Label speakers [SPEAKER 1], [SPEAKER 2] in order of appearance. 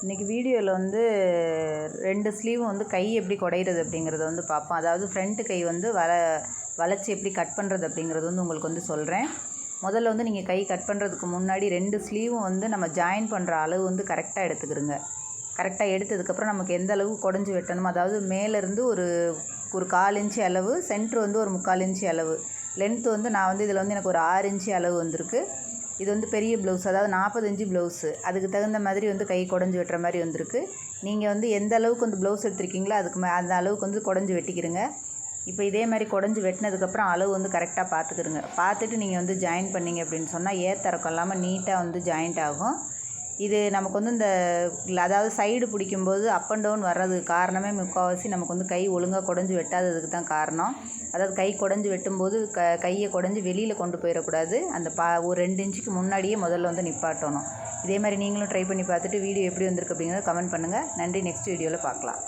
[SPEAKER 1] இன்றைக்கி வீடியோவில் வந்து 2 ஸ்லீவும் வந்து கை எப்படி குடையிறது அப்படிங்கிறத வந்து பார்ப்போம். அதாவது ஃப்ரண்ட்டு கை வந்து வளைச்சி எப்படி கட் பண்ணுறது அப்படிங்கிறது வந்து உங்களுக்கு வந்து சொல்கிறேன். முதல்ல வந்து நீங்கள் கை கட் பண்ணுறதுக்கு முன்னாடி 2 ஸ்லீவும் வந்து நம்ம ஜாயின் பண்ணுற அளவு வந்து கரெக்டாக எடுத்துக்கிடுங்க. கரெக்டாக எடுத்ததுக்கப்புறம் நமக்கு எந்த அளவு குடஞ்சி வெட்டணுமோ, அதாவது மேலேருந்து ஒரு 1/4 இன்ச்சு அளவு, சென்ட்ரு வந்து ஒரு 3/4 இன்ச்சு அளவு, லென்த்து வந்து நான் வந்து இதில் வந்து எனக்கு ஒரு 6 இன்ச்சு அளவு வந்திருக்கு. இது வந்து பெரிய ப்ளவுஸ், அதாவது 40 இன்ச்சு ப்ளவுஸு. அதுக்கு தகுந்த மாதிரி வந்து கை குடஞ்சி வெட்டுற மாதிரி வந்திருக்கு. நீங்கள் வந்து எந்த அளவுக்கு வந்து ப்ளவுஸ் எடுத்துருக்கீங்களோ அதுக்கு அந்த அளவுக்கு வந்து குடஞ்சி வெட்டிக்கிறங்க. இப்போ இதே மாதிரி குடஞ்சி வெட்டினதுக்கப்புறம் அளவு வந்து கரெக்டாக பார்த்துக்கிடுங்க. பார்த்துட்டு நீங்கள் வந்து ஜாயின் பண்ணிங்க அப்படின்னு சொன்னால் ஏத்தரக்கம் இல்லாமல் நீட்டாக வந்து ஜாயிண்ட் ஆகும். இது நமக்கு வந்து அதாவது சைடு பிடிக்கும்போது அப் அண்ட் டவுன் வர்றதுக்கு காரணமே முக்கால்வாசி நமக்கு வந்து கை ஒழுங்காக குடஞ்சி வெட்டாததுக்கு தான் காரணம். அதாவது கை குடஞ்சி வெட்டும்போது கையை குடஞ்சி வெளியில் கொண்டு போயிடக்கூடாது. அந்த ஒரு 2 இன்ச்சுக்கு முன்னாடியே முதல்ல வந்து நிப்பாட்டணும். இதே மாதிரி நீங்களும் ட்ரை பண்ணி பார்த்துட்டு வீடியோ எப்படி வந்திருக்கு அப்படிங்கிறத கமெண்ட் பண்ணுங்கள். நன்றி. நெக்ஸ்ட் வீடியோவில் பார்க்கலாம்.